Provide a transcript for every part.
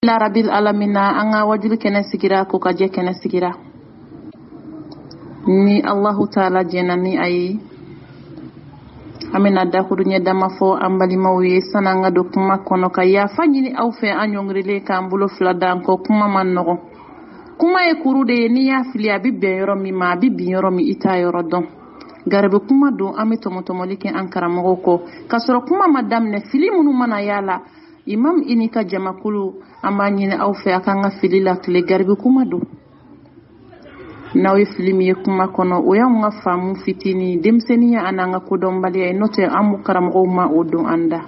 la rabil alamina anga wajul kene sigira ko kaje kene sigira ni Allahu taala jena ni ayi amina da kudunya dama fo ambali mawye sananga do kuma kono ka ya fanyini aw fe anyongrile ka ambulo fladan ko kuma manno kuma e kurude ni ya fili abibbe yoro mi ma bibbi yoro mi ita yoro don garbe kuma do ame tomotomolike ankara mogo ko kasoro kuma madam ne fili munu mana yala imam inika jamakulu amanyine aw fe akanga fili la kle garbe kuma do nawe filimi kuma kono oya nga famu fitini demseniya ananga kodombali ay note amu karamgo ma odon anda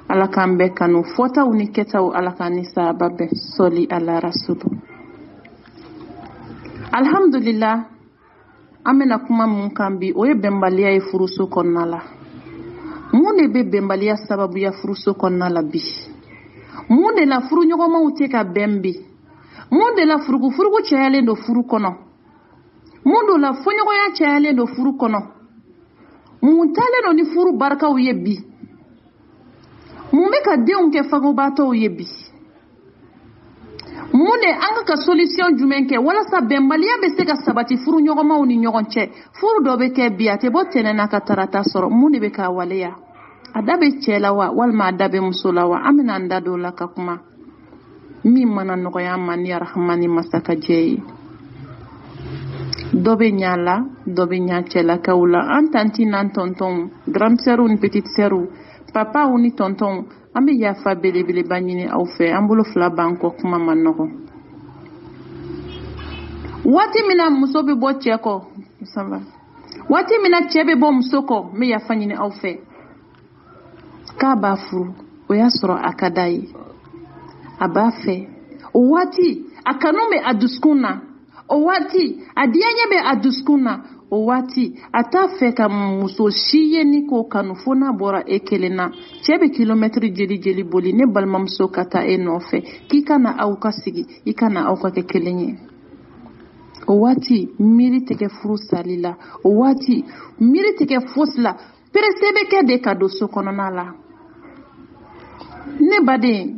ala kambe kanu fota uniketa o ala kanisa babbe soli ala rasulu alhamdulillah amena kuma mun kambi oye bembaliya e furuso konnala munde be bembaliya sababu ya furuso konnala bi munde la furu nyogo ma uteka bembi monde la furugu chayale do furu kono mondo la fonyogo ya chayale do furu kono muntale no ni furu barka o yebbi mumbe ka deun ke fago bato o yebbi munde anga ka solution jumenke wala sa bembaliya be se ka sabati furu nyogo ma oni nyogonche furu do be ke biate bo tenena ka tarata soro munde be ka waleya adabe chelawa walma adabe musulawa amina ndado la ka kuma mi mana nogoya mani arhamani masaka jeyi dobe nyala dobe nyachela kaula antanti nan tonton grand sœur ou une petite sœur papa ou ni tonton ambe ya fa bele banyini au fe ambulo fla banko kuma manogo wati mina musobe bo cheko samba wati mina chebe bo musoko me ya fanyini au fe ka bafu o ya soro akadai abafe owati akanume aduskuna owati adianyebe aduskuna owati atafe ka muso shiye niko kanufona bora ekelena chebe kilometri jeli boli ne balmamso kata enofe kikana au kasigi ikana au ka kekelenye owati miri teke frusalila owati miri teke fosla peresebe ke de kado sokononala ne bade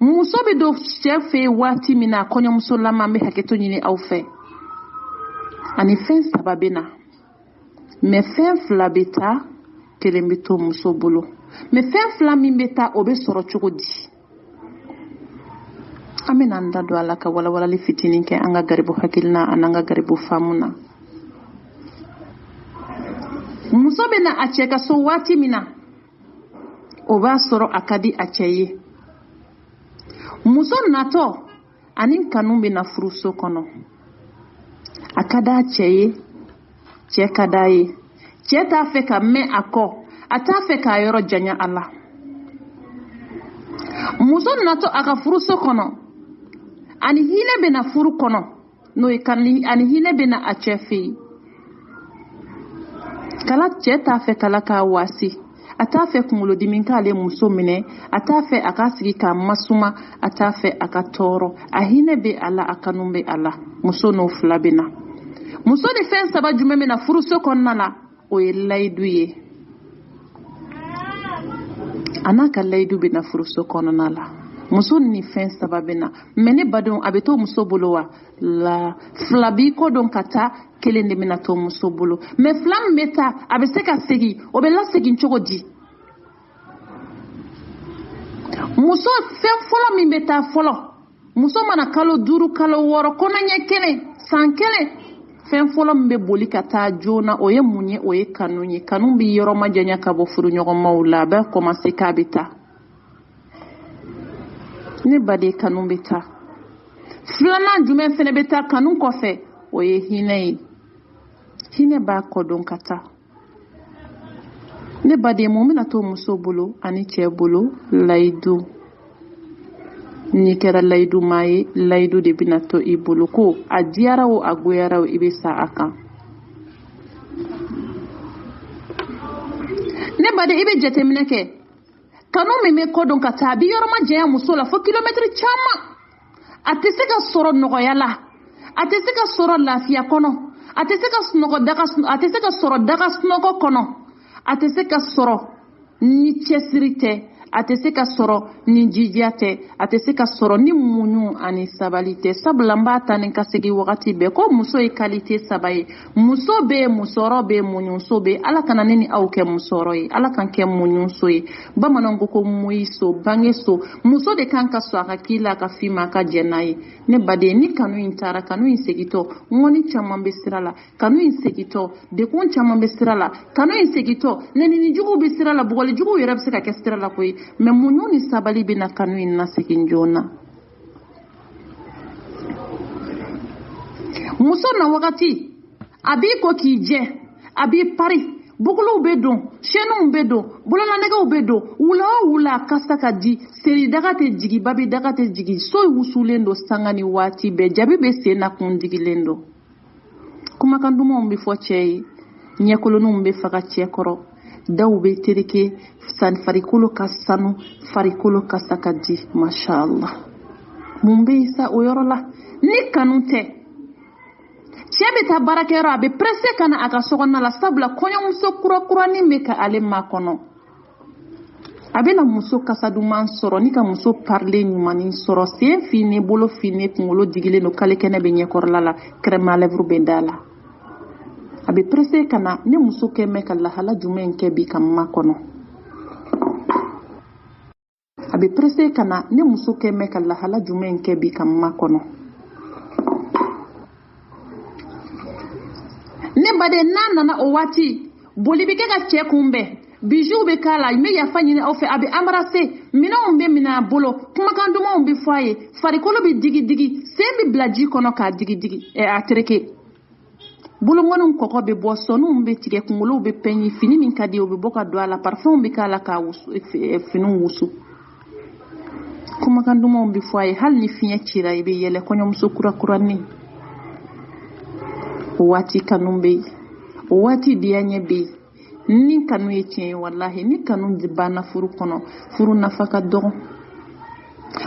muso be do chefe wati mina konyo muso lama me haketo nyini au fe ani fen sababena me fen flabeta kelembito muso bolo me fen flami beta obe soro chogodi amena ndado alaka wala li fitini ke anga garibu hakilna ananga garibu famuna muso be na acheka so wati mina oba soro akadi acheye muso nato anin kanumbe na furuso kono akada cheye che kadaye che ta fe ka me ako ata fe ka yoro janya Allah muso nato aka furuso kono ani hile be na furu kono no ikanli ani hile be na achefi kala che ta fe kala ka wasi atafe kumulo diminka ale muso mine atafe akasigi ka masuma atafe akatoro ahine be ala akanumbe ala muso no flabena muso de fen saba jumeme na furuso konnala o yelaidu ye anaka laidu be na furuso konnala muso ni fen saba bena mene badon abeto muso bolowa la flabi ko don kata kelende mina to muso bolo me flam meta abeseka segi obela segi nchogodi muso fen folo mi beta folo muso mana kalo duru kalo woro konanye kene sankele fen folo mbe boli kata jona oye munye oye kanunye kanumbi yoro majanya kabo furu nyogo maula ba commencer kabita ne bade kanumbi ta flana jume fene beta kanun kofe oye hine ba kodon kata ne bade momina to muso bolo ani che bolo laidu ni kera laidu mai laidu de binato ibolo ko adiara o agoyara o ibesa aka ne bade ibe jete mineke kanu meme kodon kata bi yoroma jeya muso la fo kilometre chama ateseka soro nogoyala ateseka soro lafiya kono ateseka soro daga snogo kono ateseka soro ni chesirite a tɛ se ka sɔrɔ ni jidiya tɛ, a tɛ se ka sɔrɔ ni muɲu ani sabali tɛ. Sabula n b'a ta ni ka segi wagati bɛɛ ko muso ye qualité 3 ye. Muso bɛ yen, musɔrɔ bɛ yen, muɲuso bɛ yen. Ala kana ne ni aw kɛ musɔrɔ ye, Ala kan kɛ muɲuso ye. Bamananw ko muɲu so, bange so, muso de kan ka sɔn a ka k'i la, a ka f'i ma, a ka jɛ n'a ye. Ne baden ni kanu in taara, kanu in segitɔ, ŋɔni caman bɛ sira la, kanu in segitɔ, dekun caman bɛ sira la, kanu in segitɔ, nɛnini jugu bɛ sira la, bugɔli jugu yɛrɛ bɛ se ka kɛ sira la koyi. Mais muɲu ni sabali bɛ na kanu in na segin joona. Muso na wagati a b'i ko k'i jɛ, a b'i pari, buguluw bɛ don, chaînew bɛ don, bololanɛgɛw bɛ don, wula o wula kasa ka di, seri daga tɛ jigi, babi daga tɛ jigi, so wusulen don sanga ni waati bɛɛ, jabi bɛ sen na kun digilen don. Kumakan dumanw bɛ fɔ cɛ ye, ɲɛkolonninw bɛ faga cɛ kɔrɔ, daw bɛ tereke, farikolo ka sanu, farikolo kasa ka di, masha Allah. Mun bɛ yen sa o yɔrɔ la? Ni kanu tɛ, cɛ bɛ taa baarakɛyɔrɔ a bɛ pressé ka na a ka sokɔnɔna la sabula kɔɲɔmuso kura-kuranin bɛ ka ale makɔnɔ. A bɛna muso kasa duman sɔrɔ, ni ka muso parler ɲumanin sɔrɔ, sen finne, bolo finne, kunkolo digilen don, kale kɛnɛ bɛ ɲɛkɔrɔla la, crème à lèvres bɛ da la. A bɛ pressé ka na, ne muso kɛmɛ ka lahala jumɛn kɛ bi ka makɔnɔ. A bɛ pressé ka na, ne muso kɛmɛ ka lahala jumɛn kɛ bi ka makɔnɔ. Ne baden n'a nana o waati boli bɛ kɛ ka cɛ kunbɛn, bijoux bɛ k'a la, n bɛ yafa ɲini aw fɛ, a bɛ embrasser, minɛnw bɛ minɛ a bolo, kumakan dumanw bɛ fɔ a ye, farikolo bɛ digi digi, sen bɛ bila ji kɔnɔ k'a digi digi, a tereke. Bolongɔniw kɔkɔ bɛ bɔ, sɔniw bɛ tigɛ, kunkolow bɛ pɛɲi, fini min ka di o bɛ bɔ ka don a la, parfum bɛ k'a la k'a finiw wusu. Kumakan dumanw bɛ fɔ a ye, hali ni fiɲɛ cira i bɛ yɛlɛ kɔɲɔmuso kura-kuranin. O waati kanu bɛ yen, o waati diyaɲɛ bɛ yen. Ni kanu ye tiɲɛ ye wallahi, ni kanu banna furu kɔnɔ, furu nafa ka dɔgɔ.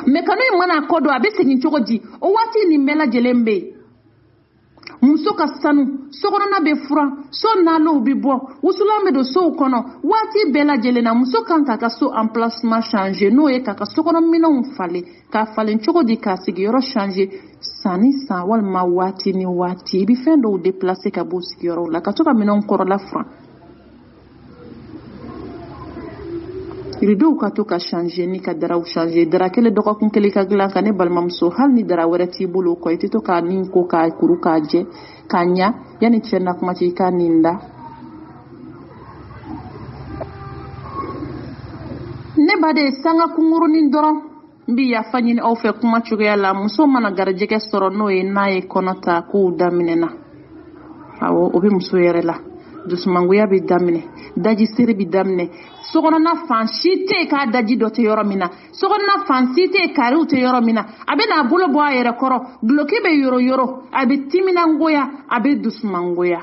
Mais kanu in mana kɔ don a bɛ segin cogo di? O waati nin bɛɛ lajɛlen bɛ yen. Muso ka sanu, sokɔnɔna bɛ furan, so nalow bɛ bɔ, wusulan bɛ don sow kɔnɔ, waati bɛɛ lajɛlen na muso kan k'a ka so emplacement changer, n'o ye k'a ka sokɔnɔminɛnw falen, k'a falen cogo di, k'a sigiyɔrɔ changer, san ni san walima waati ni waati, i bɛ fɛn dɔw déplacer ka bɔ sigiyɔrɔw la, ka to ka minɛnw kɔrɔla furan. Rideau ka to ka changer ni ka daraw changer, dara kelen dɔgɔkun kelen ka dilan ka ne balimamuso, hali ni dara wɛrɛ t'i bolo kɔ, i tɛ to k'a nin ko k'a kuru k'a jɛ k'a ɲa yanni cɛ na kuma cɛ i k'a nin da. Ne ba de sanga kungurunin dɔrɔn n bɛ yafa ɲini aw fɛ kuma cogoya la, muso mana garijɛgɛ sɔrɔ n'o ye n'a ye kɔnɔ ta kow daminɛna, awɔ o bɛ muso yɛrɛ la, dusumangoya bɛ daminɛ, daji seri bɛ daminɛ, sokɔnɔna fan si tɛ k'a daji dɔ tɛ yɔrɔ min na, sokɔnɔna fan si tɛ kariw tɛ yɔrɔ min na, a bɛ n'a bolo bɔ a yɛrɛ kɔrɔ, duloki bɛ yoro, a bɛ timinangoya, a bɛ dusumangoya,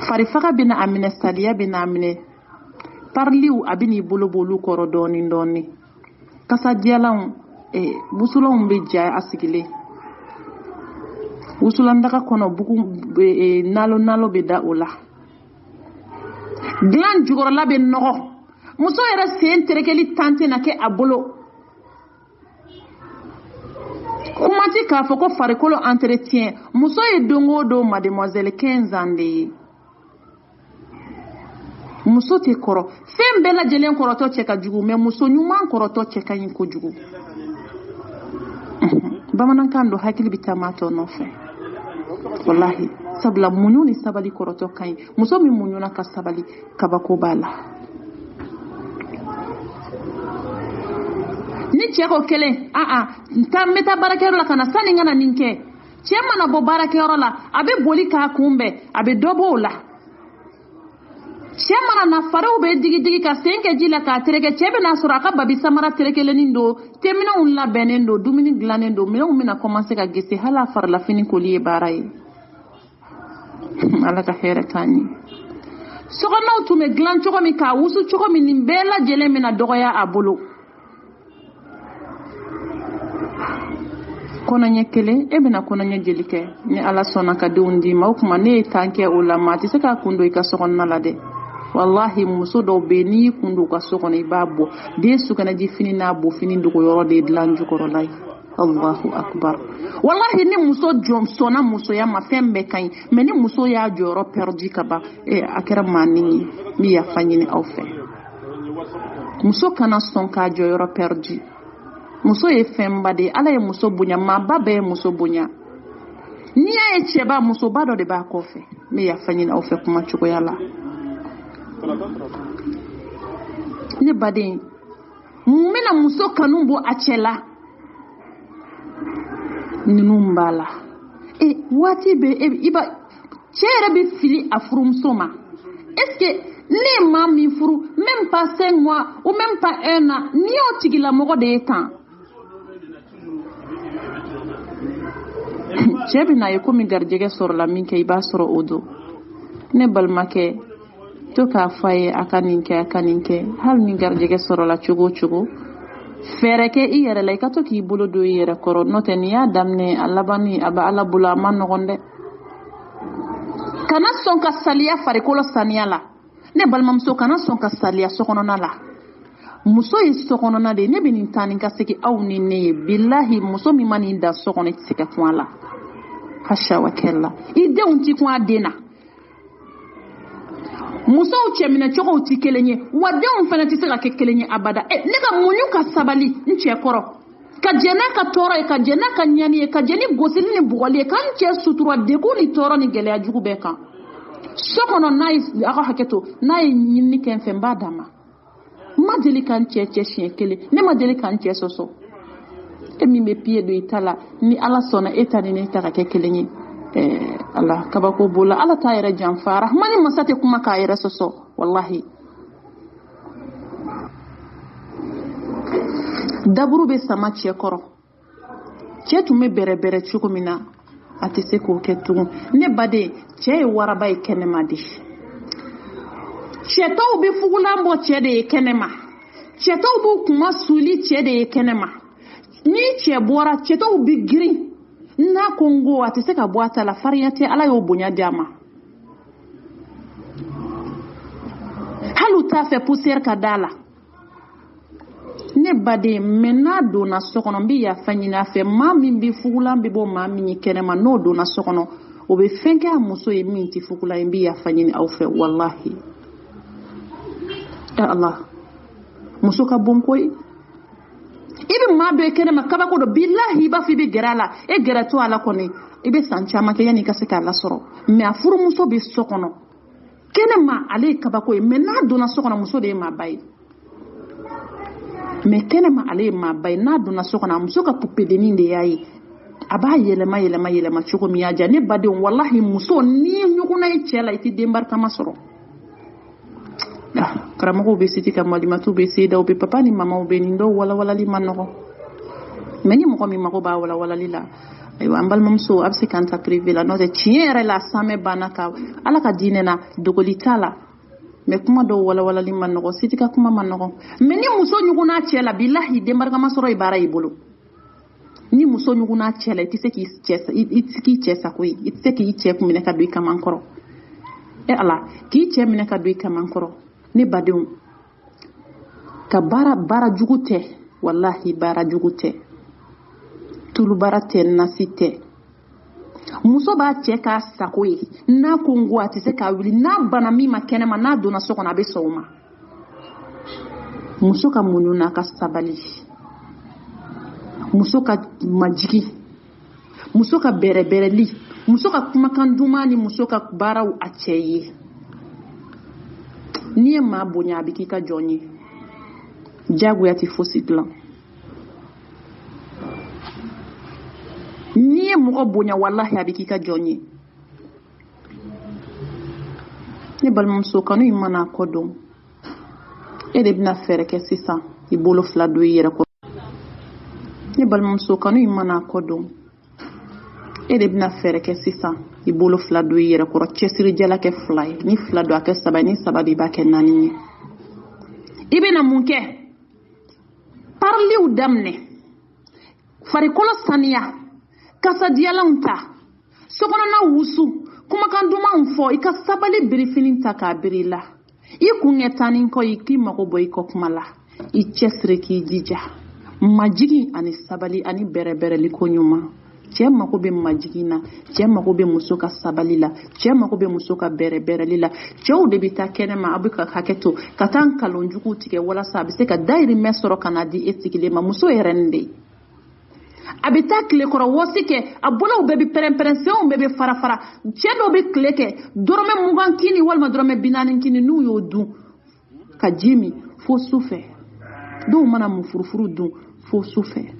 farifaga bɛ na a minɛ, saliya bɛ na a minɛ, pariliw a bɛ n'i bolo bɔ olu kɔrɔ dɔɔnin dɔɔnin, kasadiyalanw wusulanw bɛ ja a sigilen, wusulandaga kɔnɔ bugu nalo bɛ da o la. Dilan jukɔrɔla bɛ nɔgɔ, muso yɛrɛ sen terekeli tan tɛ na kɛ a bolo. Kuma ti k'a fɔ ko farikolo entretien, muso ye don o don mademoiselle 15 ans de ye. Muso tɛ kɔrɔ, fɛn bɛɛ lajɛlen kɔrɔtɔ cɛ ka jugu, mais muso ɲuman kɔrɔtɔ cɛ ka ɲi kojugu. Bamanankan don hakili bɛ taa maa tɔ nɔfɛ. Wallahi, sabula muɲu ni sabali kɔrɔtɔ ka ɲi, muso min muɲuna ka sabali kabako b'a la. Ni cɛ ko kelen, n bɛ taa baarakɛyɔrɔ la ka na sani n ka na nin kɛ, cɛ mana bɔ baarakɛyɔrɔ la a bɛ boli k'a kunbɛn, a bɛ dɔ bɔ o la. Cɛ mana na fariw bɛ digi digi ka sen kɛ ji la k'a tereke, cɛ bɛ n'a sɔrɔ a ka babi samara terekelenin don, teminɛnw labɛnnen don, dumuni dilannen don, minɛnw bɛna commencer ka gese, hali a farila fini koli ye baara ye. Ala ka hɛrɛ k'an ye. Sokɔnɔw tun bɛ dilan cogo min k'a wusu cogo min, nin bɛɛ lajɛlen bɛna dɔgɔya a bolo. Kɔnɔɲɛ kelen e bɛna kɔnɔɲɛ joli kɛ ni Ala sɔnna ka denw d'i ma, o tuma ne ye tan kɛ o la, maa tɛ se k'a kun don i ka sokɔnɔna la dɛ. wallahi muso dɔw bɛ n'i kun don u ka so kɔnɔ i b'a bɔ den sukanaji fini n'a bɔ fini dogo yɔrɔ de dilan jukɔrɔla ye Allahu akbar wallahi ni muso sɔnna musoya ma fɛn bɛɛ ka ɲi mais ni muso y'a jɔyɔrɔ perdu ka ban a kɛra maani ye n bɛ yafa ɲini aw fɛ muso kana sɔn k'a jɔyɔrɔ perdu muso ye fɛnba de ye Ala ye muso bonya maaba bɛɛ ye muso bonya n'i y'a ye cɛba musoba dɔ de b'a kɔfɛ n bɛ yafa ɲini aw fɛ kuma cogoya la ne baden mun bɛna muso kanu bɔ a cɛ la ninnu b'a la waati bɛ cɛ yɛrɛ bɛ fili a furumuso ma est-ce que ne ye maa min furu même pas 5 mois ou même pas 1 an n'i y'o tigilamɔgɔ de ye tan cɛ bɛ na ye komi garijɛgɛ sɔrɔla min kɛ i b'a sɔrɔ o don ne balimakɛ to k'a fɔ a ye a ka nin kɛ hali ni garijɛgɛ sɔrɔla cogo o cogo fɛɛrɛ kɛ i yɛrɛ la i ka to k'i bolo don i yɛrɛ kɔrɔ n'o tɛ n'i y'a daminɛ a labanni a bɛ Ala bolo a ma nɔgɔn dɛ kana sɔn ka saliya farikolo saniya la ne balimamuso kana sɔn ka saliya sokɔnɔna la muso ye sokɔnɔna de ne bɛ nin taa ni ka segin aw ni ne ye bilahi muso min ma nin da sokɔnɔ i tɛ se ka kun a la hasha wa kɛla i denw tɛ kun a den na musow cɛminɛ cogow tɛ kelen ye wa denw fana tɛ se ka kɛ kelen ye abada ne ka muɲu ka sabali n cɛ kɔrɔ ka jɛ n'a ka tɔɔrɔ ye ka jɛ n'a ka ɲani ye ka jɛ ni gosili ni bugɔli ye ka n cɛ sutura degun ni tɔɔrɔ ni gɛlɛya jugu bɛɛ kan so kɔnɔ n'a ye a ka hakɛ to n'a ye ɲinini kɛ n fɛ n b'a d'a ma n ma deli ka n cɛ siɲɛ kelen ne ma deli ka n cɛ sɔsɔ e min bɛ pied don i ta la ni Ala sɔnna e ta ni ne ta ka kɛ kelen ye Ala kabako b'o la Ala t'a yɛrɛ janfa Rahmani masa tɛ kuma k'a yɛrɛ sɔsɔ wallahi daburu bɛ sama cɛ kɔrɔ cɛ tun bɛ bɛrɛbɛrɛ cogo min na a tɛ se k'o kɛ tugun ne baden cɛ ye waraba ye kɛnɛma de cɛtɔw bɛ fugulan bɔ cɛ de ye kɛnɛma cɛtɔw b'u kuma suli cɛ de ye kɛnɛma ni cɛ bɔra cɛtɔw bɛ girin n'a ko n ko a tɛ se ka bɔ a ta la farinya tɛ Ala y'o bonya di a ma hali u t'a fɛ poussière ka da la ne baden mais n'a donna so kɔnɔ n bɛ yafa ɲini a fɛ maa min bɛ fugulan bɛ bɔ maa min ye kɛnɛma n'o donna so kɔnɔ o bɛ fɛn kɛ a muso ye min tɛ fugulan ye n bɛ yafa ɲini aw fɛ wallahi Allah muso ka bon koyi i bɛ maa dɔ ye kɛnɛma kabako dɔ bilahi i b'a fɔ i bɛ gɛrɛ a la e gɛrɛ to a la kɔni i bɛ san caman kɛ yanni i ka se k'a lasɔrɔ mais a furumuso bɛ so kɔnɔ kɛnɛma ale ye kabako ye mais n'a donna so kɔnɔ muso de ye maaba ye mais kɛnɛma ale ye maaba ye n'a donna so kɔnɔ a muso ka pupedenin de y'a ye a b'a yɛlɛma cogo min y'a diya ne badenw wallahi muso ni ɲɔgɔnna ye cɛ la i tɛ den barikama sɔrɔ karamɔgɔw bɛ siti ka malimatu bɛ se daw bɛ papa ni mamaw bɛ nin dɔw walawalali ma nɔgɔ mais ni mɔgɔ min mago b'a walawalali la ayiwa an balimamuso a bɛ se k'an ta privé la n'o tɛ tiɲɛ yɛrɛ la samɛ banna ka Ala ka diinɛ na dogoli t'a la mais kuma dɔw walawalali ma nɔgɔ siti ka kuma ma nɔgɔ mais ni muso ɲugunna cɛ la bilahi den barikama sɔrɔ i baara y'i bolo ni muso ɲugunna cɛ la i tɛ se k'i cɛ sago ye i tɛ se k'i cɛ minɛ ka don i kaman kɔrɔ Ala k'i cɛ minɛ ka don i kaman kɔrɔ ne badenw ka baara jugu tɛ wallahi baara jugu tɛ tulu baara tɛ nasi tɛ muso b'a cɛ k'a sago ye n'a ko n ko a tɛ se k'a wuli n'a bana min ma kɛnɛma n'a donna so kɔnɔ a bɛ sɔn o ma muso ka muɲu n'a ka sabali muso ka majigi muso ka bɛrɛbɛrɛli muso ka kumakan duman ni muso ka baaraw a cɛ ye n'i ye maa bonya a bɛ k'i ka jɔn ye jagoya tɛ fosi dilan n'i ye mɔgɔ bonya wallahi a bɛ k'i ka jɔn ye ne balimamuso kanu in mana kɔ dɔn e de bɛna fɛɛrɛ kɛ sisan i bolo fila don i yɛrɛ kɔrɔ ne balimamuso kanu in mana kɔ dɔn e de bɛna fɛɛrɛ kɛ sisan i bolo fila don i yɛrɛ kɔrɔ cɛsiri jala kɛ 2 ye ni 2 don a kɛ 3 ni 3 don i b'a kɛ 4 ye i bɛna mun kɛ parliw daminɛ farikolo saniya kasadiyalanw ta sokɔnɔna wusu kumakan dumanw fɔ i ka sabali birifini ta k'a biri la I kunge tanin ko i ki mako boy ko kuma la I cɛsiri k'i jija majigi ani sabali ani bɛrɛbɛrɛli ko ɲuman cɛ mako bɛ majigi na cɛ mako bɛ muso ka sabali la cɛ mako bɛ muso ka bɛrɛbɛrɛli la cɛw de bɛ taa kɛnɛma a bɛ ka hakɛ to ka taa nkalon jugu tigɛ walasa a bɛ se ka dayirimɛ sɔrɔ ka na di e sigilen ma muso yɛrɛ nin de a bɛ taa tile kɔrɔ wɔsi kɛ a bolow bɛɛ bɛ pɛrɛn-pɛrɛn senw bɛɛ bɛ fara-fara cɛ dɔw bɛ tile kɛ dɔrɔmɛ 20 kini walima dɔrɔmɛ 40 kini n'u y'o dun ka ji min fo su fɛ dɔw mana mun furufuru dun fo su fɛ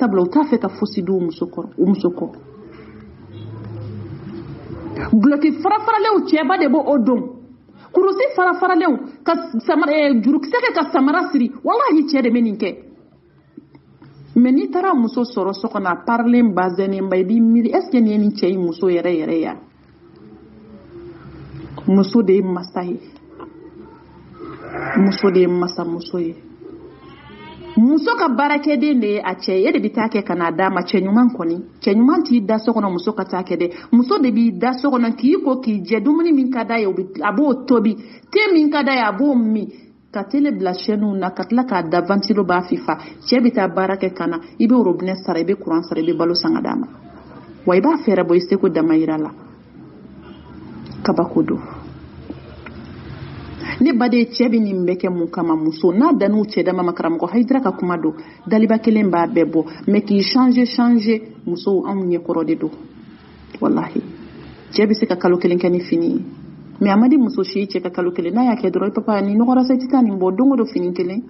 sabula u t'a fɛ ka fosi di u muso kɔ guloki fara-faralew cɛba de b'o don kurusi fara-faralew ka jurukisɛ kɛ ka samara siri wallahi cɛ de bɛ nin kɛ mais n'i taara muso sɔrɔ so kɔnɔ a parilen bazɛnnen ba I b'i miiri est ce que nin ye nin cɛ in muso yɛrɛ yɛrɛ ya muso de ye masa ye muso de ye masa muso ye muso ka baarakɛden de ye a cɛ ye de bɛ taa kɛ ka n'a d'a ma cɛ ɲuman kɔni cɛ ɲuman t'i da so kɔnɔ muso ka taa kɛ dɛ muso de b'i da so kɔnɔ k'i ko k'i jɛ dumuni min ka d'a ye a b'o tobi te min ka d'a ye a b'o min ka tele bila chaîne na ka tila k'a da ventilo b'a fifa cɛ bɛ taa baara kɛ ka na I bɛ robinet sara I bɛ courant sara I bɛ balo san ka d'a ma wa I b'a fɛɛrɛ bɔ I seko damayira la kabako don ne baden cɛ bɛ nin bɛɛ kɛ mun kama muso n'a dan'u cɛ dama ma karamɔgɔ Hayidara ka kuma don daliba kelen b'a bɛɛ bɔ mais k'i changer musow anw ɲɛkɔrɔ de don wallahi cɛ bɛ se ka kalo kelen kɛ ni fini ye mais a ma di muso si cɛ ka kalo kelen n'a y'a kɛ dɔrɔn papa ni nɔgɔra sa I tɛ taa nin bɔ don o don fini kelen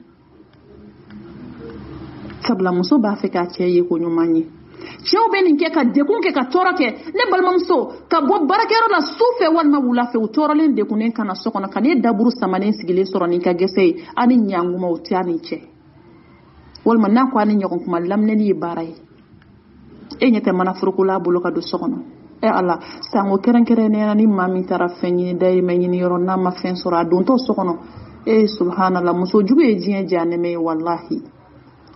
sabula muso b'a fɛ k'a cɛ ye ko ɲuman ye cɛw bɛ nin kɛ ka dekun kɛ ka tɔɔrɔ kɛ ne balimamuso ka bɔ baarakɛyɔrɔ la su fɛ walima wula fɛ u tɔɔrɔlen dekunnen kana so kɔnɔ ka ne daburu samanen sigilen sɔrɔ ni ka gɛsɛ ye a ni ɲankuma o tɛ a ni cɛ walima n'a ko a ni ɲɔgɔn kuma laminɛni ye baara ye e ɲɛ tɛ mana foroko la a bolo ka don so kɔnɔ ala sango kɛrɛnkɛrɛnnenya ni maa min taara fɛn ɲini dayirimɛ ɲini yɔrɔ n'a ma fɛn sɔrɔ a dontɔ so kɔnɔ subhanallah muso jugu ye diɲɛ janɛmɛ ye wallahi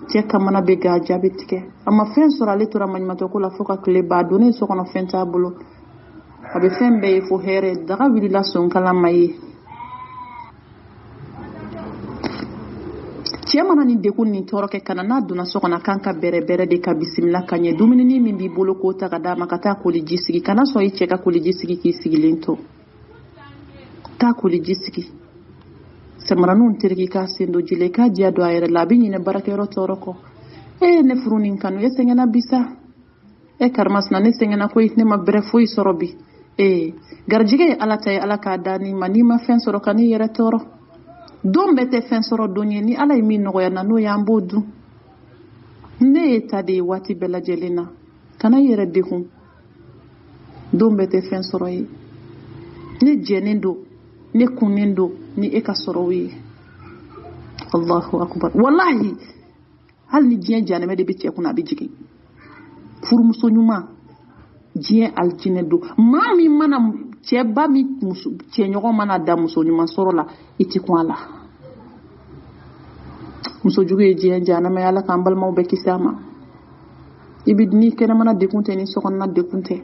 cɛ kamana bɛ ga jaabi tigɛ a ma fɛn sɔrɔ ale tora maɲumatɔ ko la fo ka tile ba donnen so kɔnɔ fɛn t'a bolo a bɛ fɛn bɛɛ ye fo hɛrɛ daga wulila sonkala ma ye cɛ mana ni dekun ni tɔɔrɔ kɛ kana n'a donna so kɔnɔ kan ka bɛrɛbɛrɛ de ka bisimila ka ɲɛ dumuni min b'i bolo k'o ta ka d'a ma ka taa koliji sigi kana sɔn I cɛ ka koliji sigi k'i sigilen to taa koliji sigi samaraninw teriki k'a sen don jile k'a diya don a yɛrɛ la a bɛ ɲinɛ baarakɛyɔrɔ tɔɔrɔ kɔ ne furu nin kanu e sɛgɛnna bi sa karimasina ne sɛgɛnna koyi ne ma bɛrɛ foyi sɔrɔ bi garijɛgɛ ye Ala ta ye Ala k'a da ni ma n'i ma fɛn sɔrɔ ka n'i yɛrɛ tɔɔrɔ don bɛɛ tɛ fɛn sɔrɔ don ye ni Ala ye min nɔgɔya na n'o y'an b'o dun ne ye ta de ye waati bɛɛ lajɛlen na kana I yɛrɛ dekun don bɛɛ tɛ fɛn sɔrɔ ye ne jɛnen don ne kunnen don ni e ka sɔrɔ ye Allahu akbar wallahi hali ni diɲɛ janɛmɛ de bɛ cɛ kunna a bɛ jigin furumuso ɲuman diɲɛ aljinɛ don maa min mana cɛba min cɛɲɔgɔn mana da muso ɲuman sɔrɔ la I tɛ kun a la muso jugu ye diɲɛ janɛmɛ Ala k'an balimaw bɛɛ kisi a ma I bɛ ni kɛnɛmana dekun tɛ ni sokɔnɔna dekun tɛ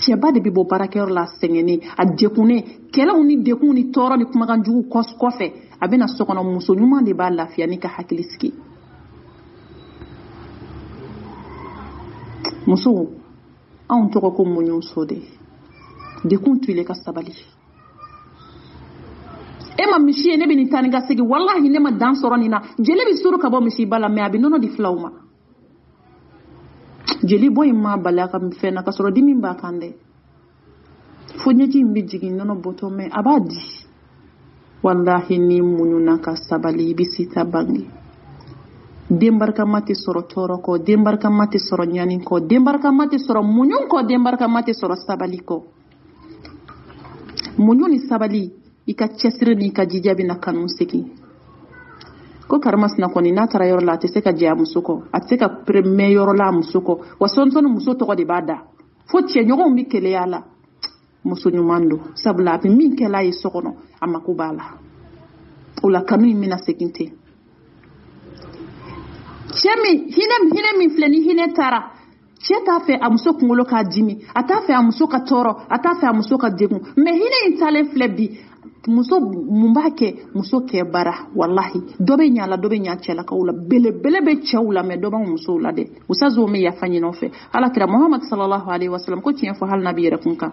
cɛba de bɛ bɔ baarakɛyɔrɔ la sɛgɛnnen a dekunnen kɛlɛw ni dekun ni tɔɔrɔ ni kumakan jugu kɔfɛ a bɛ na so kɔnɔ muso ɲuman de b'a lafiya ni ka hakili sigi muso anw tɔgɔ ko muɲuso de dekun tuile ka sabali e ma misi ye ne bɛ nin taa ni ka segin wallahi ne ma dan sɔrɔ nin na jeli bɛ suru ka bɔ misiba la mais a bɛ nɔnɔ di filaw ma jeli bɔ in ma bali a ka fɛn na ka sɔrɔ dimi b'a kan dɛ fo ɲɛji in bɛ jigin nɔnɔ bɔtɔ mais a b'a di wallahi ni muɲuna ka sabali I bɛ sita bange den barikama tɛ sɔrɔ tɔɔrɔ kɔ den barikama tɛ sɔrɔ ɲani kɔ den barikama tɛ sɔrɔ muɲu kɔ den barikama tɛ sɔrɔ sabali kɔ muɲu ni sabali I ka cɛsiri ni ka jija bɛ na kanu segin ko karimasina kɔni n'a taara yɔrɔ la a tɛ se ka jɛ a muso kɔ a tɛ se ka mɛn yɔrɔ la a muso kɔ wa sɔnsɔni muso tɔgɔ de b'a da fo cɛɲɔgɔnw bɛ keleya la muso ɲuman don sabula a bɛ min kɛla a ye so kɔnɔ a mako b'a la o la kanu in bɛna segin ten cɛ min hinɛ min filɛ ni hinɛ taara cɛ t'a fɛ a muso kunkolo k'a dimi a t'a fɛ a muso ka tɔɔrɔ a t'a fɛ a muso ka degun mais hinɛ in talen filɛ bi muso mun b'a kɛ muso kɛ bara wallahi dɔ bɛ ɲa la dɔ bɛ ɲa cɛlakaw la belebele bɛ cɛw la mais dɔ b'anw musow la dɛ usazo me yafa ɲin'aw fɛ alakira Muhammad sallallahu alaihi wasallam ko tiɲɛ fɔ hali nabi yɛrɛ kun kan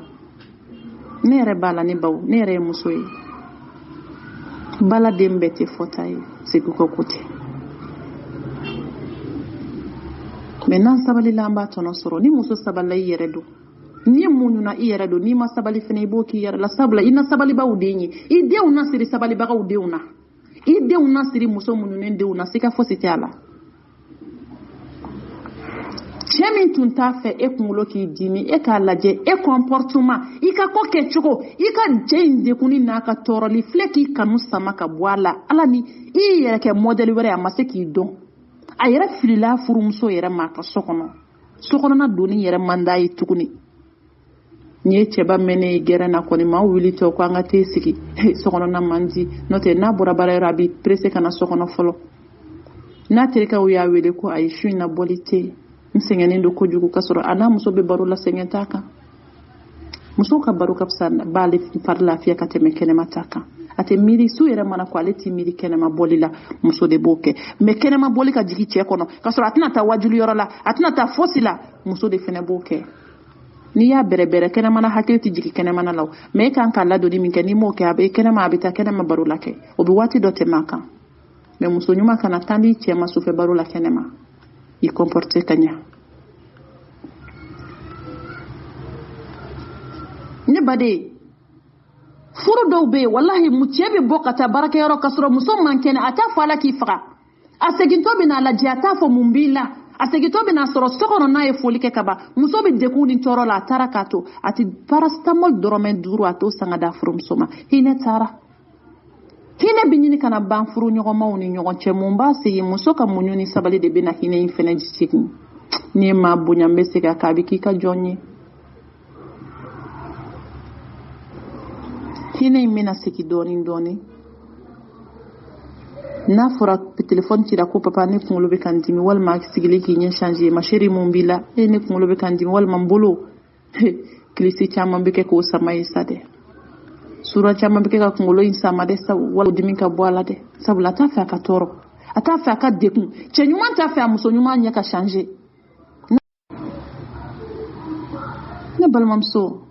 ne yɛrɛ b'a la ne baw ne yɛrɛ ye muso ye bala den bɛɛ tɛ fɔta ye segu ko ko tɛ mais n'an sabalila an b'a tɔnɔ sɔrɔ ni muso sabalila i yɛrɛ don ni muɲuna i yɛrɛ don ni ma sabali fɛnɛ i b'o k'i yɛrɛ la sabula i na sabalibaw den ye i denw na siri sabalibagaw denw na i denw na siri muso muɲunen denw na siga fosi tɛ a la cɛ min tun t'a fɛ e kunkolo k'i dimi e k'a lajɛ e comportement i ka ko kɛ cogo i ka cɛ in dekuni n'a ka tɔɔrɔli filɛ k'i kanu sama ka bɔ a la ala ni i yɛrɛ kɛ modèle wɛrɛ a ma se k'i dɔn a yɛrɛ filila furumuso yɛrɛ ma ka sokɔnɔna doni yɛrɛ man d'a ye tuguni ni ye cɛba mɛnɛ ye gɛrɛ na kɔni ma wuli tɔ ko an ka t'e sigi sokɔnɔna man di n'o tɛ n'a bɔra baara yɔrɔ a bɛ pressé ka na sokɔnɔ fɔlɔ n'a terikɛw y'a wele ko ayi su in na bɔli tɛ n sɛgɛnnen don kojugu ka sɔrɔ a n'a muso bɛ baro la sɛgɛn t'a kan musow ka baro ka fisa b'ale fari lafiya ka tɛmɛ kɛnɛma ta kan a tɛ miiri su yɛrɛ mana ko ale t'i miiri kɛnɛma bɔli la muso de b'o kɛ mais kɛnɛma bɔli ka jigin cɛ kɔnɔ ka sɔrɔ a tɛna taa wajuli yɔrɔ la a tɛna taa fosi la muso de fɛnɛ b'o kɛ n'i y'a bɛrɛbɛrɛ kɛnɛmana hakili tɛ jigin kɛnɛmana la mais e kan ka ladonni min kɛ n'i m'o kɛ a bɛ kɛnɛma a bɛ taa kɛnɛma baro la kɛ o bɛ waati dɔ tɛmɛ a kan mais muso ɲuman kana tan di cɛ ma sufɛ baro la kɛnɛma i comporter ka ɲa ne baden furu dɔw bɛ yen wallahi cɛ bɛ bɔ ka taa baarakɛyɔrɔ ka sɔrɔ muso man kɛnɛ a t'a fɔ ala k'i faga a segintɔ bɛ n'a lajɛ a t'a fɔ mun b'i la a segintɔ bɛ n'a sɔrɔ so kɔnɔ n'a ye foli kɛ ka ban muso bɛ degun ni tɔɔrɔ la a taara k'a to a tɛ paracétamol dɔrɔmɛ 5 a t'o san ka d'a furumuso ma hinɛ taara hinɛ bɛ ɲini ka na ban furu ɲɔgɔnmaw ni ɲɔgɔn cɛ mun b'a segin muso ka muɲu ni sabali de bɛ na hinɛ in fɛnɛ segin n'i ma bonya n bɛ segin a kan a bɛ k'i ka jɔn ye hinɛ in bɛna segin dɔɔni dɔɔni n'a fɔra téléphone cira ko papa ne kunkolo bɛ ka n dimi walima sigilen k'i ɲɛ changer ma chérie mun b'i la ne kunkolo bɛ ka n dimi walima n bolo kilisi caman bɛ kɛ k'o sama ye sa dɛ sura caman bɛ kɛ ka kunkolo in sama dɛ wala dimi ka bɔ a la dɛ sabula a t'a fɛ a ka tɔɔrɔ a t'a fɛ a ka degun cɛ ɲuman t'a fɛ a muso ɲuman ɲɛ ka changer ne balimamuso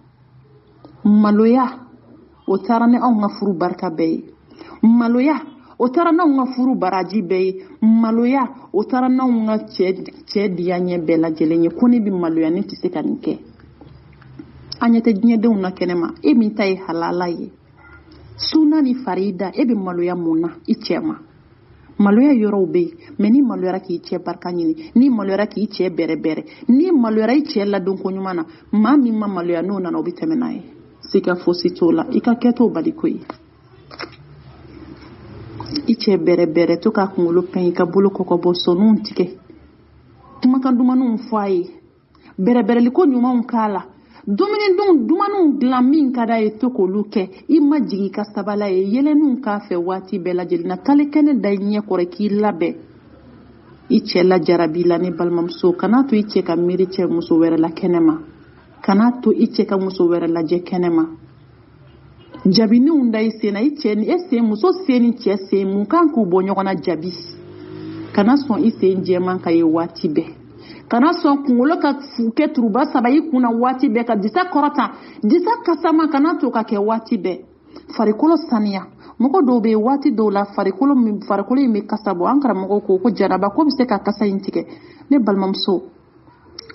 maloya o taara ni anw ka furu barika bɛɛ ye maloya o taara n'anw ka furu baraji bɛɛ ye maloya o taara n'anw ka cɛ diya ɲɛ bɛɛ lajɛlen ye ko ne bɛ maloya ne tɛ se ka nin kɛ an ɲɛ tɛ diɲɛdenw na kɛnɛma e min ta ye halala ye suna ni farida e bɛ maloya mun na i cɛ ma maloya yɔrɔw bɛ yen mais ni maloyara k'i cɛ barika ɲini ni maloyara k'i cɛ bɛrɛbɛrɛ ni maloyara i cɛ ladon ko ɲuman na maa min ma maloya n'o nana o bɛ tɛmɛ n'a ye siga fosi t'o la i ka kɛ t'o bali ko ye i cɛ bɛrɛbɛrɛ to k'a kunkolo pɛn i ka bolo kɔkɔbɔ sɔnuw tigɛ kumakan dumanw fɔ a ye bɛrɛbɛrɛli ko ɲumanw k'a la dumaniw dilan min ka d'a ye to k'olu kɛ i ma jigin i ka sabala ye yɛlɛninw k'a fɛ waati bɛɛ lajɛlen na kale kɛnɛ da i ɲɛ kɔrɔ k'i labɛn i cɛ lajarabi la ne balimamuso kana to i cɛ ka miiri cɛ muso wɛrɛ la kɛnɛma kana to i cɛ ka muso wɛrɛ lajɛ kɛnɛma jabiniw da i sen na i cɛ ni e sen muso sen ni cɛ sen mun kan k'u bɔ ɲɔgɔn na jabi kana sɔn i sen jɛman ka ye waati bɛɛ kana sɔn kunkolo ka kɛ turuba 3 i kunna waati bɛɛ ka disa kɔrɔta disa kasama kana to ka kɛ waati bɛɛ farikolo saniya mɔgɔ dɔw bɛ waati dɔw la farikolo in bɛ kasa bɔ an karamɔgɔw ko jaraba ko bɛ se ka kasa in tigɛ ne balimamuso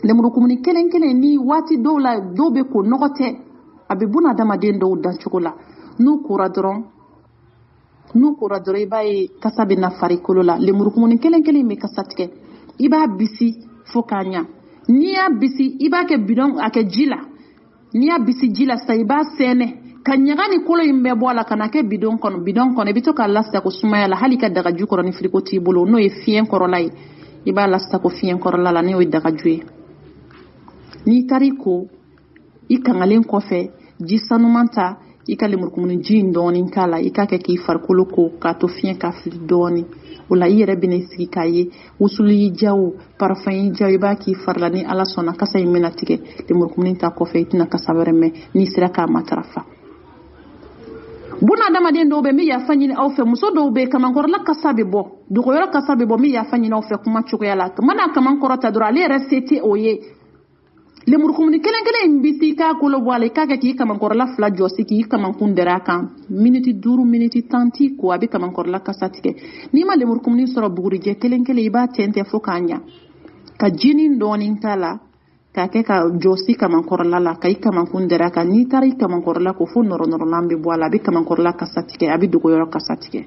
lemurukumuni kelen kelen ni waati dɔw la dɔw bɛ ko nɔgɔ tɛ a bɛ buna adamaden dɔw dancogo la n'u kora dɔrɔn i b'a ye kasa bɛ na farikolo la lemurukumuni kelen kelen bɛ kasa tigɛ i b'a bisi fo k'a ɲa n'i y'a bisi i b'a kɛ bidon a kɛ ji la n'i y'a bisi ji la sisan i b'a sɛnɛ ka ɲaga ni kolo in bɛɛ bɔ a la ka na kɛ bidon kɔnɔ i bɛ to k'a lasago sumaya la hali ka dagaju kɔrɔ ni firiko t'i bolo n'o ye fiɲɛ kɔrɔla ye i b'a lasago fiɲɛ kɔrɔla la n'o ye dagaju ye n'i taara i ko i kangalen kɔfɛ ji sanuman ta i ka lemurukumuni ji in dɔɔni k'a la i k'a kɛ k'i farikolo ko k'a to fiɲɛ ka fili dɔɔni o la i yɛrɛ bɛna i sigi k'a ye wusuli y'i diya o parfum y'i diya i b'a k'i fari la ni ala sɔnna kasa in bɛna tigɛ lemurukumuni ta kɔfɛ i tɛna kasa wɛrɛ mɛn n'i sera k'a matarafa buna adamaden dɔw bɛ mi yafa ɲini aw fɛ muso dɔw bɛ kamankɔrɔla kasa bɛ bɔ dogoyɔrɔ kasa bɛ bɔ mi yafa ɲini aw fɛ kuma cogoya la mana kamankɔrɔ ta dɔrɔn ale yɛrɛ se tɛ o ye lemurukumuni kelen in bi si k'a kolo bɔ a la i k'a kɛ k'i kamankɔrɔla 2 jɔsi k'i kamankun dɛrɛ a kan miniti 5 miniti 10 t'i ko a bɛ kamankɔrɔla kasa tigɛ n'i ma lemurukumuni sɔrɔ bugurijɛ kelen i b'a tɛntɛn fo k'a ɲa ka jinin dɔɔni k'a la k'a kɛ ka jɔsi kamankɔrɔla la ka i kamankun dɛrɛ a kan n'i taara i kamankɔrɔla ko fo nɔrɔnɔrɔlan bɛ bɔ a la a bɛ kamankɔrɔla kasa tigɛ a bɛ dogoyɔrɔ kasa tigɛ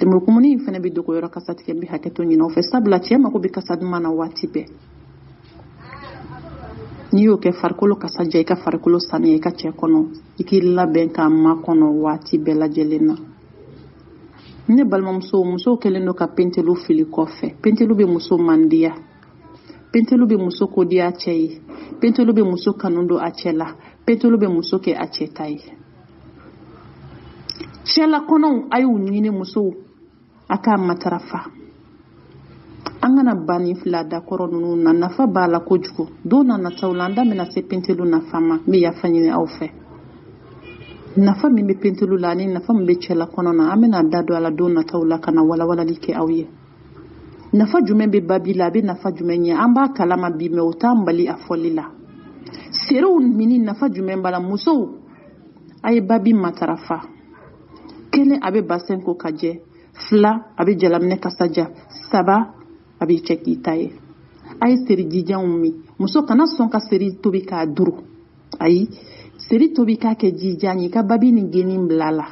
lemurukumuni in fana bɛ dogoyɔrɔ kasa tigɛ n bɛ hakɛto ɲini aw fɛ sabula cɛ mako bɛ kasa duman na waati bɛɛ n'i y'o kɛ farikolo kasa ja i ka farikolo sanuya i ka cɛ kɔnɔ i k'i labɛn k'a makɔnɔ waati bɛɛ lajɛlen na ne balimamuso musow kɛlen don ka pentelu fili kɔfɛ pentelu bɛ muso mandiya pentelu bɛ muso kodiya cɛ ye pentelu bɛ muso kanu don a cɛ la pentelu bɛ muso kɛ a cɛ ta ye cɛla kɔnɔw a y'u ɲini musow a k'a matarafa an kana bani fila da kɔrɔ ninnu na nafa b'a la kojugu don na nataw la an da bɛna se pentelu nafa ma n bɛ yafa ɲini aw fɛ nafa min bɛ pentelu la ani nafa min bɛ cɛla kɔnɔ na an bɛna da don a la don nataw la ka na walawalali kɛ aw ye nafa jumɛn bɛ babi la a bɛ nafa jumɛn ɲɛ an b'a kalama bi mɛ o t'an bali a fɔli la serew mini nafa jumɛn b'a la musow a ye babi matarafa 1 a bɛ basɛn ko ka jɛ 2 a bɛ jalaminɛ kasaja 3 a bɛ cɛ k'i ta ye a ye seri jijanw min muso kana sɔn ka seri tobi k'a duru ayi seri tobi k'a kɛ jijan ye i ka babi ni geni bila la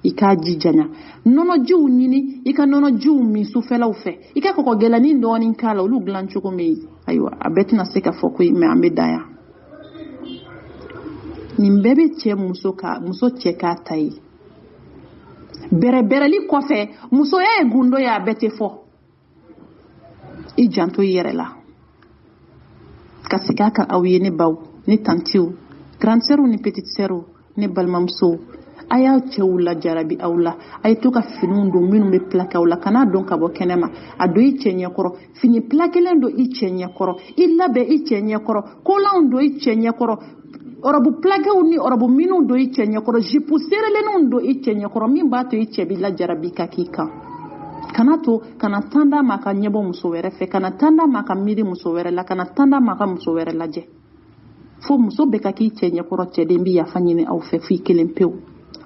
i k'a jijanya nɔnɔjiw ɲini i ka nɔnɔjiw min sufɛlaw fɛ i ka kɔgɔgɛlɛnin dɔɔni k'a la olu dilan cogo min ayiwa a bɛɛ tɛna se ka fɔ ko mɛ an bɛ dan yan nin bɛɛ bɛ cɛ muso cɛ k'a ta ye bɛrɛbɛrɛli kɔfɛ musoya ye gundo ye a bɛɛ tɛ fɔ i janto i yɛrɛ la ka segin a kan aw ye ne baw ne tantiw grande sœurs ni petite sœurs ne balimamusow a y'a cɛw la jarabi aw la a ye to ka finiw don minnu bɛ plaqué aw la kana dɔn ka bɔ kɛnɛma a don i cɛ ɲɛkɔrɔ fini plaquélen don i cɛ ɲɛkɔrɔ i labɛn i cɛ ɲɛkɔrɔ kolanw don i cɛ ɲɛkɔrɔ ɔrɔbu plaquéw ni ɔrɔbu minnu don i cɛ ɲɛkɔrɔ jipu serelenw don i cɛ ɲɛkɔrɔ min b'a to i cɛ b'i la jarabi ka k'i kan kana to kana tanda ma ka ɲɛbɔ muso wɛrɛ fɛ kana tanda ma ka miiri muso wɛrɛ la kana tanda ma ka muso wɛrɛ lajɛ fo muso bɛ ka k'i cɛ ɲɛkɔrɔ cɛden bɛ yafa ɲini aw fɛ f'i kelen pewu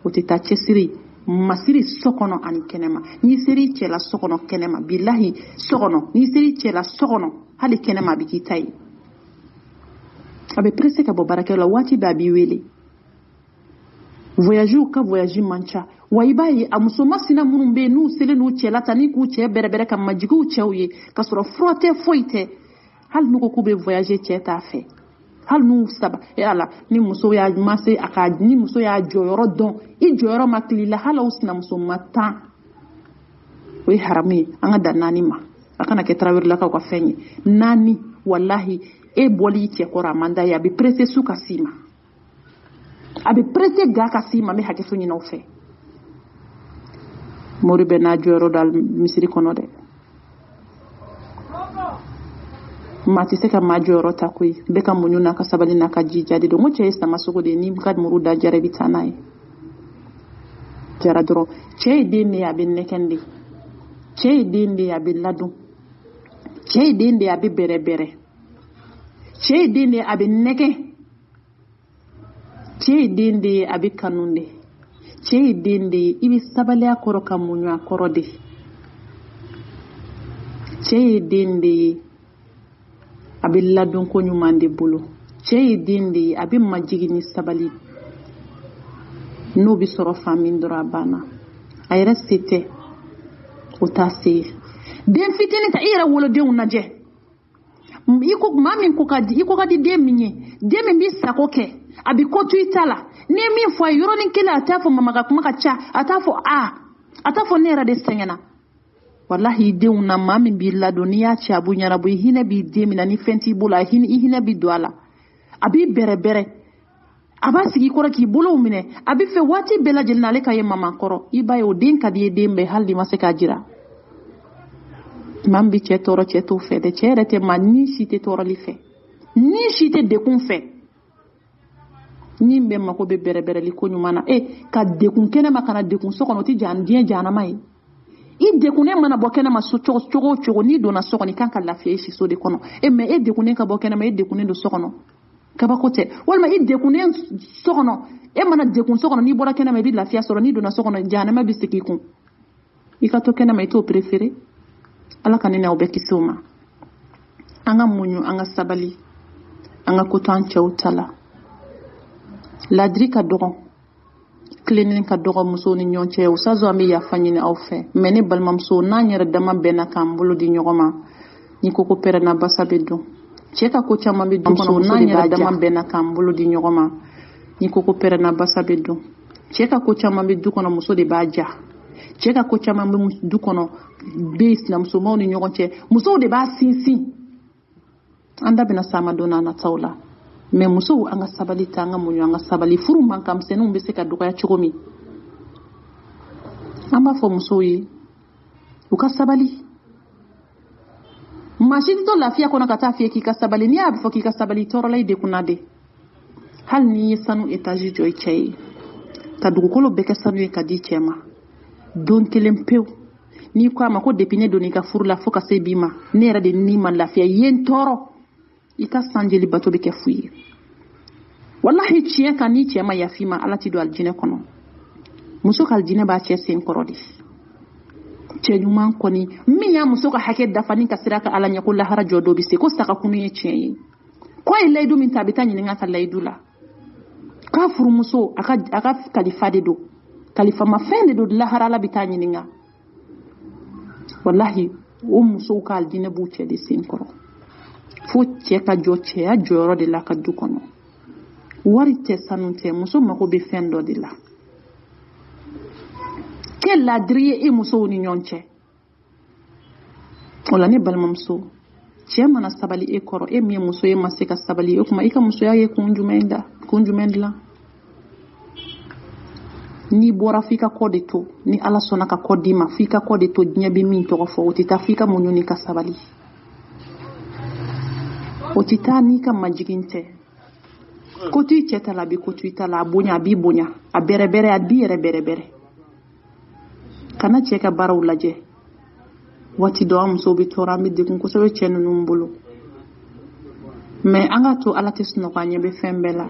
o tɛ taa cɛsiri masiri so kɔnɔ ani kɛnɛma n'i seri cɛla so kɔnɔ kɛnɛma bilahi so kɔnɔ n'i seri cɛla so kɔnɔ hali kɛnɛma a bɛ k'i ta ye a bɛ pressé ka bɔ baarakɛyɔrɔ la waati bɛɛ a b'i wele voyagew ka voyage man ca wa i b'a ye a muso masina minnu bɛ yen n'u selen n'u cɛla ta ni k'u cɛ bɛrɛbɛrɛ ka majigiw cɛw ye ka sɔrɔ fura tɛ foyi tɛ hali n'u ko k'u bɛ voyager cɛ t'a fɛ hali n'u saba ala ni muso y'a mase a ka ni muso y'a jɔyɔrɔ dɔn i jɔyɔrɔ ma tili la hali aw sinamuso ma 10 o ye haramu ye an ka da 4 ma a kana kɛ tarawelelakaw ka fɛn ye 4 wallahi e bɔli cɛ kɔrɔ a man d'a ye a bɛ pressé su ka s'i ma a bɛ pressé ga ka s'i ma n bɛ hakɛto ɲini aw fɛ mori bɛ n'a jɔyɔrɔ da misiri kɔnɔ dɛ maa tɛ se ka maa jɔyɔrɔ ta koyi bɛɛ ka muɲu n'a ka sabali n'a ka jija de don n ko cɛ ye samasogo de ye n'i ka muru da jara i bɛ taa n'a ye jara dɔrɔn cɛ ye den de ye a bɛ nɛkɛn de cɛ ye den de ye a bɛ ladon cɛ ye den de ye a bɛ bɛrɛbɛrɛ cɛ ye den de ye a bɛ nɛgɛn cɛ ye den de ye a bɛ kanu de cɛ ye den de ye i bɛ sabali a kɔrɔ ka muɲu a kɔrɔ de cɛ ye den de ye a bɛ ladon ko ɲuman de bolo cɛ ye den de ye a bɛ majigi ni sabali n'o bɛ sɔrɔ fan min dɔrɔn a banna a yɛrɛ se tɛ o t'a se ye den fitinin ta i yɛrɛ wolodenw lajɛ i ko maa min ko ka di i ko ka di den min ye den min b'i sago kɛ a bɛ ko to i ta la n'i ye min fɔ a ye yɔrɔnin kelen a t'a fɔ mama ka kuma ka ca a t'a fɔ a t'a fɔ ne yɛrɛ de sɛgɛnna wallahi i denw na maa min b'i ladon n'i y'a ci a b'u ɲɛnabɔ i hinɛ b'i den min na ni fɛn t'i bolo i hinɛ b'i don a la a b'i bɛrɛbɛrɛ a b'a sigi i kɔrɔ k'i bolow minɛ a bɛ fɛ waati bɛɛ lajɛlen na ale ka ye mama kɔrɔ i b'a ye o den ka di ye den bɛɛ hali n'i ma se k'a jira maa min bɛ cɛ tɔɔrɔ cɛ t'o fɛ dɛ cɛ yɛrɛ tɛ maa ni si tɛ tɔɔrɔli fɛ ni si tɛ dekun fɛ ni be mako be berebereli ko nyumana ka dekun kene makana dekun sokono ti jan dien jana mai I dekune mana bokene ma chogo ni dona sokoni kan ka lafiya shi so de kono me dekune ka bokene ma dekune do sokono ka ba kote walma dekune sokono mana dekun sokono ni bora kene ma bi lafiya so ni dona sokono jana ma bi sikikun ika to kene ma ito préféré ala kanina obeki soma anga munyu anga sabali anga kotan chautala ladrika dogon cleaning ka dogon muso ni nyonche usazo ami ya fanyini au fe meni balmamso na nyere dama bena kambulo di nyogoma ni koko pere na basabedo cheka ko chama bi do kono na nyere dama bena kambulo di nyogoma ni koko pere na basabedo cheka ko chama bi du kono muso de baja cheka ko chama bi du kono base na muso mo ni nyogonche muso de ba sinsin anda bina sama dona na taula me muso anga sabali tanga munyo anga sabali furu mankam senu mbese ka duka ya chokomi amba fo muso yi uka sabali mashidi to lafia kona kata fie ki ka sabali ni abi fo ki ka sabali toro lay de kunade hal ni sanu etaji joy chei ta dugu kolo beke sanu ka di chema don kelempeu ni kwa mako depine doni ka furu la fo ka se bima nera de ni man lafia yen toro ika sanjeli bato beke fuyi wallahi ciye kan ni ciye ma yafima alati do aljine kono muso kal jine ba ciye sen korodi ciye nyuman koni mi ya muso ka hake dafani ka siraka ala nya ko lahara jodo bi se ko saka kunu ye ciye ko ile du min tabita nyi nga kala idula ka furu muso aka kalifa de do kalifa ma fende do lahara la bitani nga wallahi muso ka aljine bu ciye de sen koro fo cɛ ka jɔ cɛya jɔyɔrɔ de la ka du kɔnɔ wari tɛ sanu tɛ muso mako bɛ fɛn dɔ de la kɛ ladiri ye musow ni ɲɔgɔn cɛ o la ne balimamuso cɛ mana sabali kɔrɔ min ye muso ye ma se ka sabali o kuma i ka musoya ye kun jumɛn dilan n'i bɔra f'i ka kɔ de to ni ala sɔnna ka kɔ d'i ma f'i ka kɔ de to diɲɛ bɛ min tɔgɔ fɔ o tɛ taa f'i ka muɲu ni ka sabali o ti taa n'i ka majigin tɛ ko tu cɛ ta la bi ko tu ta la a bonya a b'i bonya a bɛrɛbɛrɛ a b'i yɛrɛ bɛrɛbɛrɛ kana cɛ ka baaraw lajɛ waati dɔ an musow bɛ tɔɔrɔ an bɛ degun kosɛbɛ cɛ ninnu bolo mais an ka to ala tɛ sunɔgɔ an ɲɛ bɛ fɛn bɛɛ la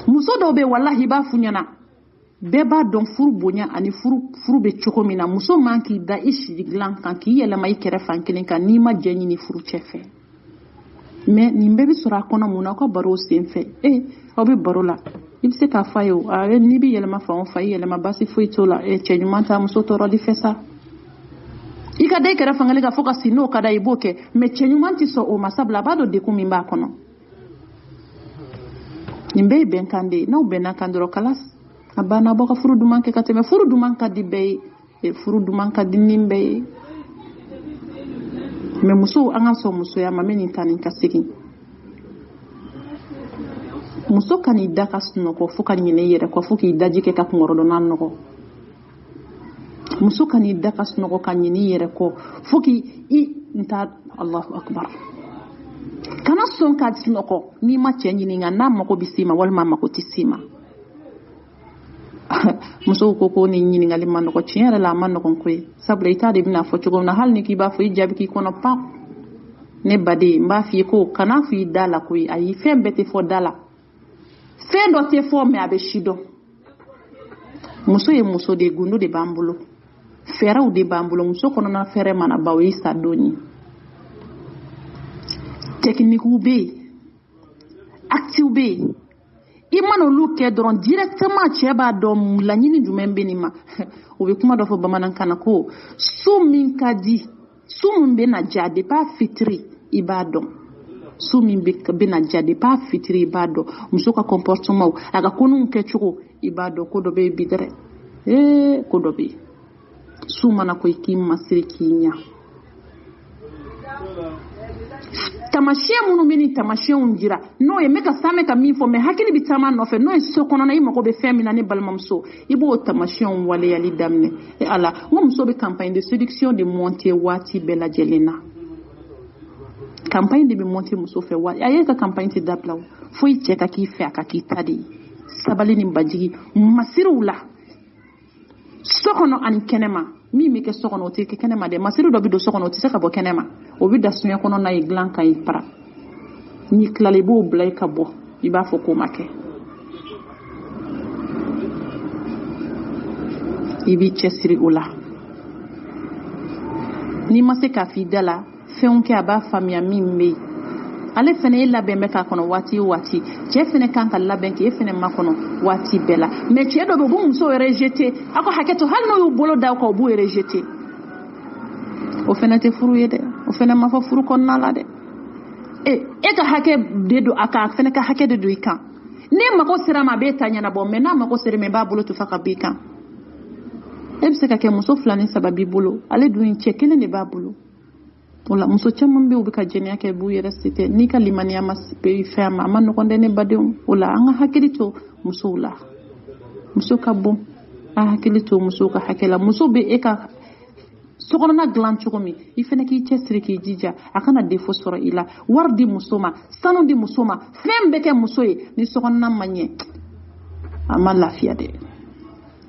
muso dɔw bɛ wallahi i b'a f'u ɲɛna bɛɛ b'a dɔn furu bonya ani furu bɛ cogo min na muso man k'i da i sigi dilan kan k'i yɛlɛma i kɛrɛ fan kelen kan n'i ma jɛ ɲini furu cɛ fɛ mais nin bɛɛ bɛ sɔrɔ a kɔnɔ mun na aw ka baro sen fɛ aw bɛ baro la i bɛ se k'a fɔ a ye n'i bɛ yɛlɛma fan o fan i yɛlɛma basi foyi t'o la cɛ ɲuman t'a muso tɔɔrɔli fɛ sa i ka da i kɛrɛ fan kelen kan fo ka si n'o ka da i b'o kɛ mais cɛ ɲuman tɛ sɔn o ma sabula a b'a dɔn dekun min b'a kɔnɔ nin bɛɛ ye bɛnkan de ye n'aw bɛnna kan dɔrɔn kalas a banna bɔ ka furu duman kɛ ka tɛmɛ furu duman ka di bɛɛ ye furu duman ka di nin bɛɛ ye mais muso an ka sɔn musoya ma min ta nin ka segin muso ka n'i da ka sunɔgɔ fo ka ɲinɛ i yɛrɛ kɔ fo k'i daji kɛ ka kunkɔrɔ n'a nɔgɔ muso ka n'i da ka sunɔgɔ ka ɲinɛ i yɛrɛ kɔ fo Allahu akbar kana sɔn ka sunɔgɔ n'i ma cɛ ɲininka n'a mago bɛ s'i ma walima a mago tɛ s'i ma muso ko ni ɲininkali ma nɔgɔ tiɲɛ yɛrɛ la a ma nɔgɔn koyi sabula i t'a de bɛna fɔ cogo min na hali ni k'i b'a fɔ i jaabi k'i kɔnɔ pan ne baden n b'a f'i ye ko kana fɔ i da la koyi ayi fɛn bɛɛ tɛ fɔ da la fɛn dɔ tɛ fɔ mais a bɛ si dɔn muso ye muso de ye gundo de b'an bolo fɛɛrɛw de b'an bolo muso kɔnɔna fɛɛrɛ mana ban o ye sa don ye techniquew bɛ yen actiw bɛ yen i mana olu kɛ dɔrɔn directement cɛ b'a dɔn laɲini jumɛn bɛ nin ma o bɛ kuma dɔ fɔ bamanankan na ko su min ka di su min bɛ na diya depuis a fitiri i b'a dɔn su min bɛ na diya depuis a fitiri i b'a dɔn muso ka comportement a ka koninw kɛcogo i b'a dɔn ko dɔ bɛ yen bi dɛrɛ ko dɔ bɛ yen su mana ko i k'i masiri k'i ɲa tamasiyɛn minnu bɛ nin tamasiyɛnw jira n'o ye n bɛ ka sa mɛ ka min fɔ mɛ hakili bɛ taama nɔfɛ n'o ye so kɔnɔna i mago bɛ fɛn min na ne balimamuso i b'o tamasiyɛnw waleyali daminɛ ala n ko muso bɛ campagne de séduction de monter waati bɛɛ lajɛlen na campagne de be monter muso fɛ wa aye ka campagne ti dabla fo I cɛ ka k'i fɛ a ka k'i ta de sabali ni bajigi masiriw la sokɔnɔ ani kɛnɛma min bɛ kɛ sokɔnɔ o tɛ kɛ kɛnɛma dɛ masiri dɔ bɛ don sokɔnɔ o tɛ se ka bɔ kɛnɛma o bɛ da soɲɛ kɔnɔ n'a ye dilan kan I para ni tilala I b'o bila I ka bɔ I b'a fɔ k'o ma kɛ I b'i cɛsiri o la n'i ma se k'a f'i da la fɛnw kɛ a b'a faamuya min bɛ yen ale fɛnɛ ye labɛn bɛ k'a kɔnɔ waati o waati cɛ fɛnɛ kan ka labɛn k'e fɛnɛ ma kɔnɔ waati bɛɛ la mais cɛ dɔ bɛ bɔ muso rejeter a ko hakɛto hali n'o y'u bolo da o kan o b'u rejeter o fɛnɛ tɛ furu ye dɛ o fɛnɛ ma fɔ furu kɔnɔna la dɛ e ka hakɛ de don a kan a fɛnɛ ka hakɛ de don I kan ne mago sera ma a b'e ta ɲɛnabɔ mais n'a mago sera ma I b'a bolo to fa ka b'i kan e bɛ se ka kɛ muso 2 ni 3 b'i bolo ale dun cɛ 1 de b'a bolo wala muso caman bɛ u bɛ ka jɛnɛya kɛ b'u yɛrɛ sete n'i ka limaniya ma fɛn ma a ma nɔgɔn dɛ ne badenw wala an ka hakili to musow la muso ka bon a hakili to musow ka hakɛ la muso bɛ e ka sokɔnɔna dilan cogo min I fɛnɛ k'i cɛsiri k'i jija a kana défaut sɔrɔ I la wari di muso ma sanu di muso ma fɛn bɛ kɛ muso ye ni sokɔnɔna ma ɲɛ a ma lafiya dɛ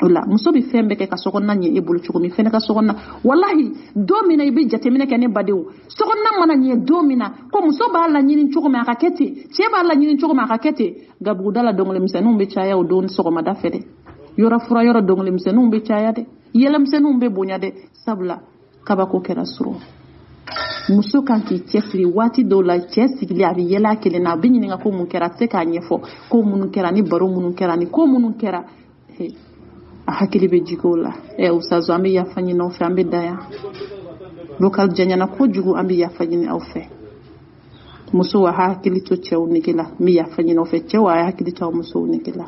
wala muso bɛ fɛn bɛɛ kɛ ka sokɔnɔna ɲɛ e bolo cogo min fɛnɛ ka sokɔnɔna wallahi don min na I bɛ jateminɛ kɛ ne badenw sokɔnɔna mana ɲɛ don min na ko muso b'a la ɲini cogo min a ka kɛ ten cɛ b'a la ɲini cogo min a ka kɛ ten gabuguda la dɔnkilimisɛnninw bɛ caya o don sɔgɔmada fɛ dɛ yɔrɔ fura yɔrɔ dɔnkilimisɛnninw bɛ caya dɛ yɛlɛmisɛnninw bɛ bonya dɛ sabula kabako kɛra sɔrɔ muso kan k'i cɛsiri waati dɔw la cɛ sigilen a bɛ yɛlɛ a kelen na a bɛ ɲininka ko mun kɛra a tɛ se k'a ɲɛfɔ ko minnu kɛra ni baro minnu kɛra ni ko minnu kɛra a hakili bɛ jigin o la usazo an bɛ yafa ɲini aw fɛ an bɛ da yan local janyana kojugu an bɛ yafa ɲini aw fɛ muso a hakili to cɛw nege la n bɛ yafa ɲini aw fɛ cɛw a hakili to aw musow nege la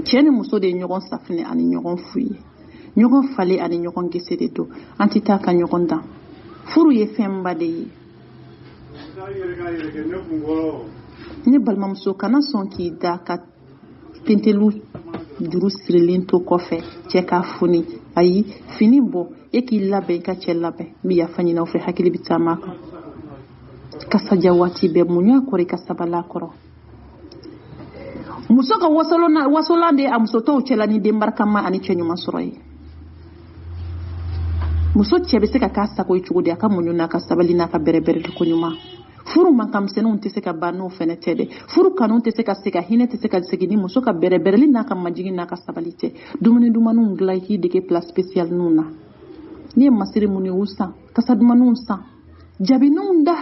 cɛ ni muso de ye ɲɔgɔn safinɛ ani ɲɔgɔn fu ye ɲɔgɔn fale ani ɲɔgɔn gese de don an tɛ taa ka ɲɔgɔn dan furu ye fɛnba de ye ne balimamuso kana sɔn k'i da ka pentelu juru sirilen to kɔfɛ cɛ ka foni ayi fini bɔ e k'i labɛn I ka cɛ labɛn n bɛ yafa ɲini aw fɛ hakili bɛ taama kan kasaja waati bɛɛ muɲu kɔrɔ I ka sabala kɔrɔ muso ka wasolan de a muso tɔw cɛla ni den barikama ani cɛ ɲuman sɔrɔ ye muso cɛ bɛ se ka k'a sago ye cogo di a ka muɲu n'a ka sabali n'a ka bɛrɛbɛrɛli ko ɲuman furu mankamisɛnninw tɛ se ka ban n'o fɛnɛ tɛ dɛ furu kanu tɛ se ka segin hinɛ tɛ se ka segin ni muso ka bɛrɛbɛrɛli n'a ka majigi n'a ka sabali tɛ dumuni dumanniw dilan I k'i dege place spéciale ninnu na n'i ye masiri mun ye u san kasa dumanniw san jabininw da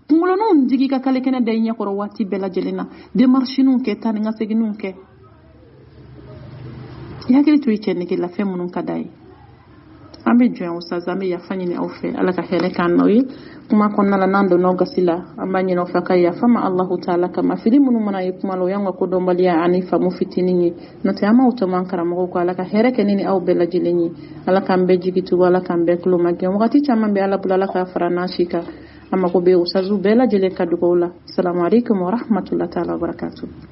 kunkoloninw digi ka kale kɛnɛ da I ɲɛkɔrɔ waati bɛɛ lajɛlen na démarches kɛ taa ni ka seginniw kɛ I hakili to I cɛ nege la fɛn minnu ka d'a ye an bɛ jɔn ustaz an bɛ yafa ɲini aw fɛ ala ka hɛrɛ k'an n'aw ye kuma kɔnɔna la n'an donna aw gasi la an b'a ɲini aw fɛ ka yafa ma Allahu taala kama fili minnu mana ye kuma la o y'an ka kodɔnbaliya ani faamu fitinin ye n'o tɛ an b'aw tɔmɔ an karamɔgɔw kɔ ala ka hɛrɛ kɛ ne ni aw bɛɛ lajɛlen ye ala k'an bɛɛ jigi tugu ala k'an bɛɛ tulo magɛn wagati caman bɛ ala bolo ala k'a fara n'an si kan a mago bɛ ustazu bɛɛ lajɛlen ka dugawu la assalamu alaikum wa rahmatullahi taala wa barakatuh